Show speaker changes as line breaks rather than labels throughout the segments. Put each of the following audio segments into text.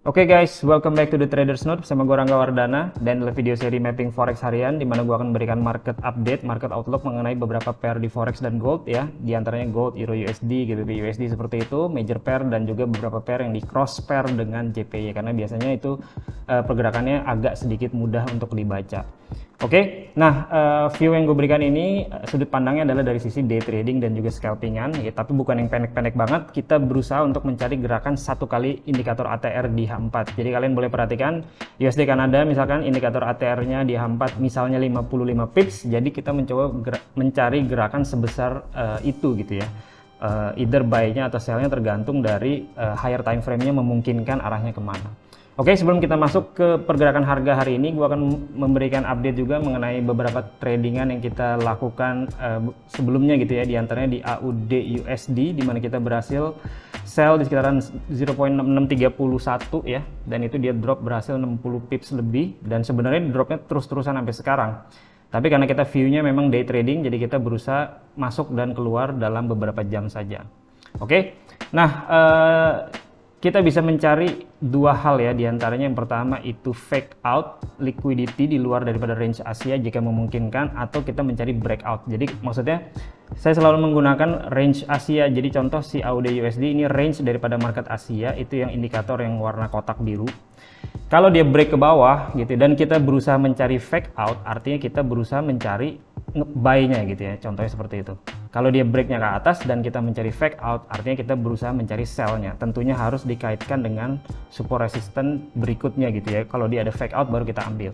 Oke guys, welcome back to the Traders Note bersama gue Rangga Wardana, dan dalam video seri mapping forex harian di mana gue akan memberikan market update, market outlook mengenai beberapa pair di forex dan gold ya, di antaranya gold, euro USD, GBP USD seperti itu, major pair dan juga beberapa pair yang di cross pair dengan JPY karena biasanya itu pergerakannya agak sedikit mudah untuk dibaca. Oke, nah view yang gue berikan ini sudut pandangnya adalah dari sisi day trading dan juga scalpingan ya, tapi bukan yang pendek-pendek banget. Kita berusaha untuk mencari gerakan satu kali indikator ATR di H4. Jadi kalian boleh perhatikan USD Kanada misalkan indikator ATR-nya di H4 misalnya 55 pips. Jadi kita mencoba mencari gerakan sebesar itu gitu ya. Either buy-nya atau sell-nya tergantung dari higher time frame-nya memungkinkan arahnya kemana. Oke, sebelum kita masuk ke pergerakan harga hari ini, gue akan memberikan update juga mengenai beberapa tradingan yang kita lakukan sebelumnya gitu ya, diantaranya di AUD USD, di mana kita berhasil sell di sekitaran 0.6631 ya, dan itu dia drop berhasil 60 pips lebih, dan sebenarnya dropnya terus-terusan sampai sekarang. Tapi karena kita view-nya memang day trading, jadi kita berusaha masuk dan keluar dalam beberapa jam saja. Oke, nah kita bisa mencari dua hal ya, diantaranya yang pertama itu fake out liquidity di luar daripada range Asia jika memungkinkan, atau kita mencari breakout. Jadi maksudnya saya selalu menggunakan range Asia. Jadi contoh si AUD USD ini range daripada market Asia, itu yang indikator yang warna kotak biru. Kalau dia break ke bawah gitu dan kita berusaha mencari fake out, artinya kita berusaha mencari buy-nya gitu ya, contohnya seperti itu. Kalau dia breaknya ke atas dan kita mencari fake out, artinya kita berusaha mencari sell-nya. Tentunya harus dikaitkan dengan support resistance berikutnya gitu ya. Kalau dia ada fake out baru kita ambil.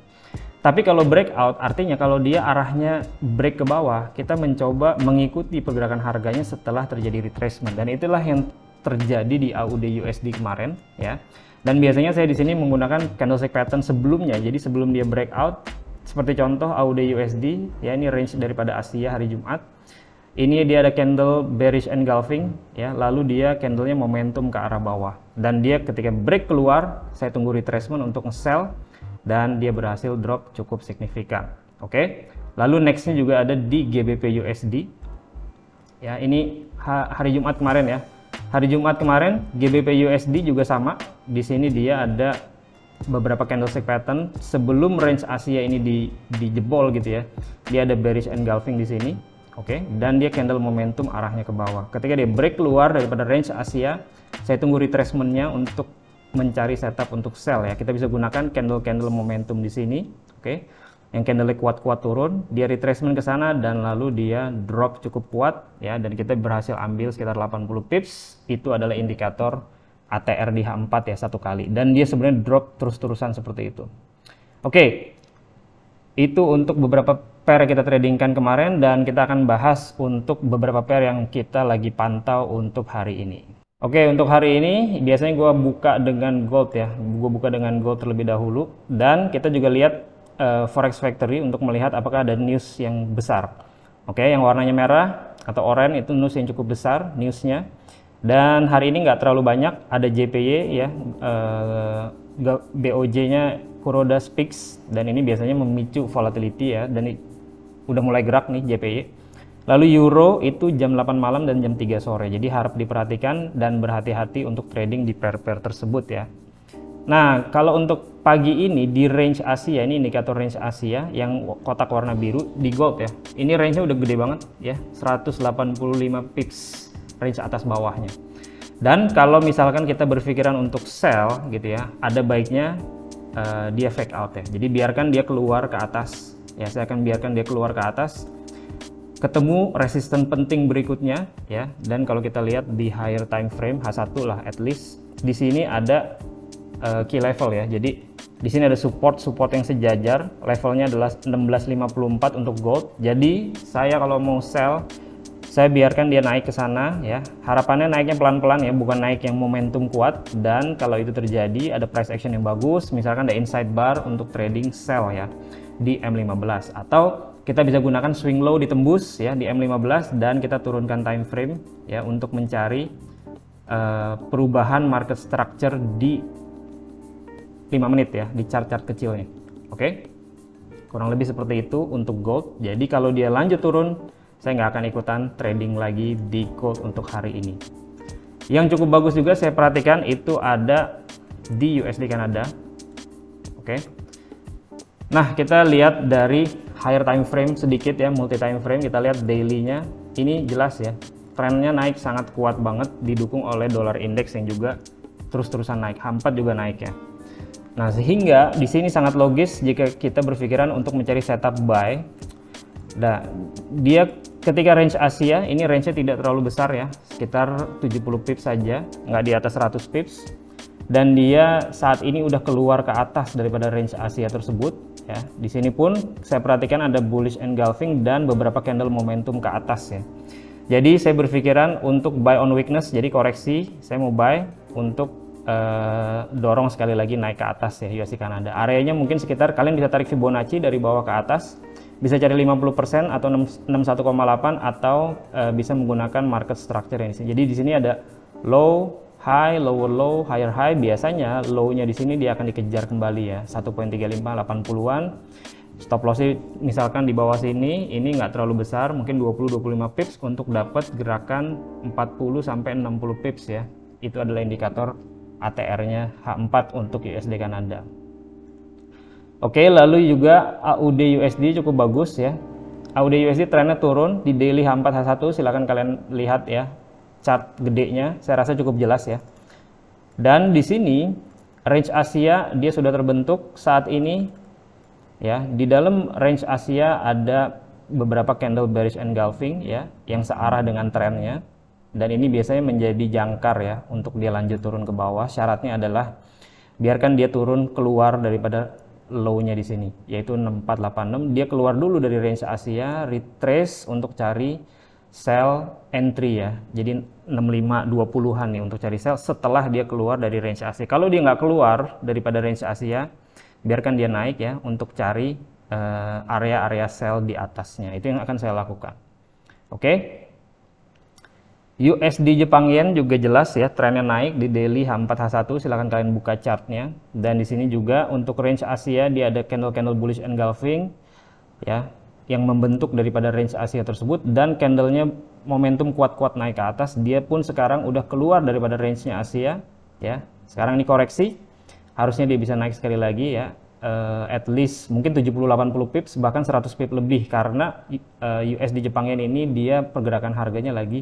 Tapi kalau breakout, artinya kalau dia arahnya break ke bawah, kita mencoba mengikuti pergerakan harganya setelah terjadi retracement, dan itulah yang terjadi di AUD USD kemarin ya. Dan biasanya saya di sini menggunakan candlestick pattern sebelumnya. Jadi sebelum dia breakout, seperti contoh AUD USD ya, ini range daripada Asia hari Jumat. Ini dia ada candle bearish engulfing ya, lalu dia candlenya momentum ke arah bawah, dan dia ketika break keluar, saya tunggu retracement untuk nge-sell dan dia berhasil drop cukup signifikan. Oke. Lalu nextnya juga ada di GBP USD ya, ini hari Jumat kemarin ya. Hari Jumat kemarin GBP USD juga sama. Di sini dia ada beberapa candlestick pattern sebelum range Asia ini dijebol gitu ya. Dia ada bearish engulfing di sini. Oke, dan dia candle momentum arahnya ke bawah. Ketika dia break keluar daripada range Asia, saya tunggu retracement-nya untuk mencari setup untuk sell ya. Kita bisa gunakan candle momentum di sini. Oke. Yang candle kuat-kuat turun, dia retracement ke sana dan lalu dia drop cukup kuat ya, dan kita berhasil ambil sekitar 80 pips. Itu adalah indikator ATR di H4 ya, satu kali, dan dia sebenarnya drop terus-terusan seperti itu. Oke. Itu untuk beberapa pair yang kita tradingkan kemarin, dan kita akan bahas untuk beberapa pair yang kita lagi pantau untuk hari ini. Oke, untuk hari ini biasanya gue buka dengan gold ya, gue buka dengan gold terlebih dahulu, dan kita juga lihat Forex Factory untuk melihat apakah ada news yang besar. Oke, yang warnanya merah atau oranye itu news yang cukup besar newsnya, dan hari ini nggak terlalu banyak. Ada JPY ya, BOJ-nya Kuroda Speaks, dan ini biasanya memicu volatility ya, dan udah mulai gerak nih JPY. Lalu euro itu jam 8 malam dan jam 3 sore, jadi harap diperhatikan dan berhati-hati untuk trading di pair-pair tersebut ya. Nah, kalau untuk pagi ini di range Asia, ini indikator range Asia yang kotak warna biru di gold ya, ini range-nya udah gede banget ya, 185 pips range atas bawahnya. Dan kalau misalkan kita berpikiran untuk sell gitu ya, ada baiknya dia fake out ya. Jadi biarkan dia keluar ke atas ya, saya akan biarkan dia keluar ke atas, ketemu resisten penting berikutnya ya. Dan kalau kita lihat di higher time frame H1 lah, at least di sini ada key level ya. Jadi di sini ada support yang sejajar, levelnya adalah 1654 untuk gold. Jadi saya kalau mau sell, saya biarkan dia naik ke sana ya. Harapannya naiknya pelan-pelan ya, bukan naik yang momentum kuat. Dan kalau itu terjadi, ada price action yang bagus, misalkan ada inside bar untuk trading sell ya di M15, atau kita bisa gunakan swing low ditembus ya di M15, dan kita turunkan time frame ya untuk mencari perubahan market structure di 5 menit ya, di chart-chart kecilnya. Oke, kurang lebih seperti itu untuk gold. Jadi kalau dia lanjut turun, saya nggak akan ikutan trading lagi di gold untuk hari ini. Yang cukup bagus juga saya perhatikan itu ada di USD Kanada. Oke. Nah, kita lihat dari higher time frame sedikit ya, multi time frame. Kita lihat daily-nya. Ini jelas ya, trennya naik sangat kuat banget, didukung oleh dollar index yang juga terus-terusan naik. H4 juga naik ya. Nah, sehingga di sini sangat logis jika kita berpikiran untuk mencari setup buy. Nah, dia ketika range Asia, ini range-nya tidak terlalu besar ya, sekitar 70 pips saja, nggak di atas 100 pips. Dan dia saat ini udah keluar ke atas daripada range Asia tersebut ya. Di sini pun saya perhatikan ada bullish engulfing dan beberapa candle momentum ke atas ya. Jadi saya berpikiran untuk buy on weakness, jadi koreksi, saya mau buy untuk dorong sekali lagi naik ke atas ya USD Kanada. Areanya mungkin sekitar, kalian bisa tarik Fibonacci dari bawah ke atas, bisa cari 50% atau 61,8 atau bisa menggunakan market structure yang di sini. Jadi di sini ada low, high, lower low, higher high. Biasanya low-nya di sini dia akan dikejar kembali ya, 1.35 80-an. Stop loss misalkan di bawah sini, ini nggak terlalu besar, mungkin 20-25 pips untuk dapat gerakan 40 sampai 60 pips ya. Itu adalah indikator ATR-nya H4 untuk USD Kanada. Oke, lalu juga AUD USD cukup bagus ya. AUD USD trennya turun di daily H4 H1, silahkan kalian lihat ya chart gedenya, saya rasa cukup jelas ya. Dan di sini range Asia dia sudah terbentuk saat ini ya. Di dalam range Asia ada beberapa candle bearish engulfing ya yang searah dengan trennya. Dan ini biasanya menjadi jangkar ya untuk dia lanjut turun ke bawah. Syaratnya adalah biarkan dia turun keluar daripada low-nya di sini, yaitu 6486. Dia keluar dulu dari range Asia, retrace untuk cari sell entry ya. Jadi 6520-an nih untuk cari sell setelah dia keluar dari range Asia. Kalau dia nggak keluar daripada range Asia, biarkan dia naik ya untuk cari area-area sell di atasnya. Itu yang akan saya lakukan. Oke. USD Jepang Yen juga jelas ya, trennya naik di daily H4 H1, silahkan kalian buka chartnya. Dan di sini juga untuk range Asia dia ada candle-candle bullish engulfing ya, yang membentuk daripada range Asia tersebut, dan candlenya momentum kuat-kuat naik ke atas. Dia pun sekarang udah keluar daripada range-nya Asia ya. Sekarang ini koreksi, harusnya dia bisa naik sekali lagi ya, at least mungkin 70-80 pips, bahkan 100 pips lebih, karena USD Jepang Yen ini dia pergerakan harganya lagi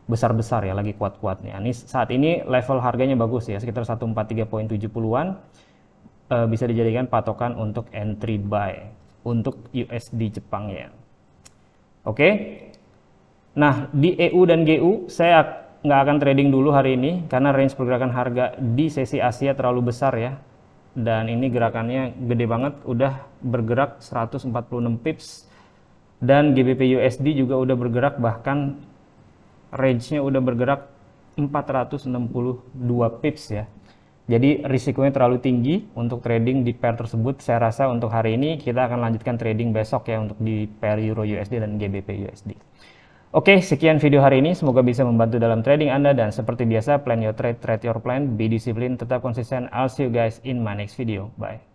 besar-besar ya, lagi kuat-kuatnya. Ini saat ini level harganya bagus ya, sekitar 143.70-an, bisa dijadikan patokan untuk entry buy untuk USD Jepang ya. Oke. Nah, di EU dan GU saya nggak akan trading dulu hari ini karena range pergerakan harga di sesi Asia terlalu besar ya. Dan ini gerakannya gede banget, udah bergerak 146 pips, dan GBP USD juga udah bergerak, bahkan range-nya udah bergerak 462 pips ya. Jadi risikonya terlalu tinggi untuk trading di pair tersebut. Saya rasa untuk hari ini kita akan lanjutkan trading besok ya untuk di pair Euro USD dan GBP USD. Oke, sekian video hari ini. Semoga bisa membantu dalam trading Anda, dan seperti biasa, plan your trade, trade your plan, be disciplined, tetap konsisten. I'll see you guys in my next video. Bye.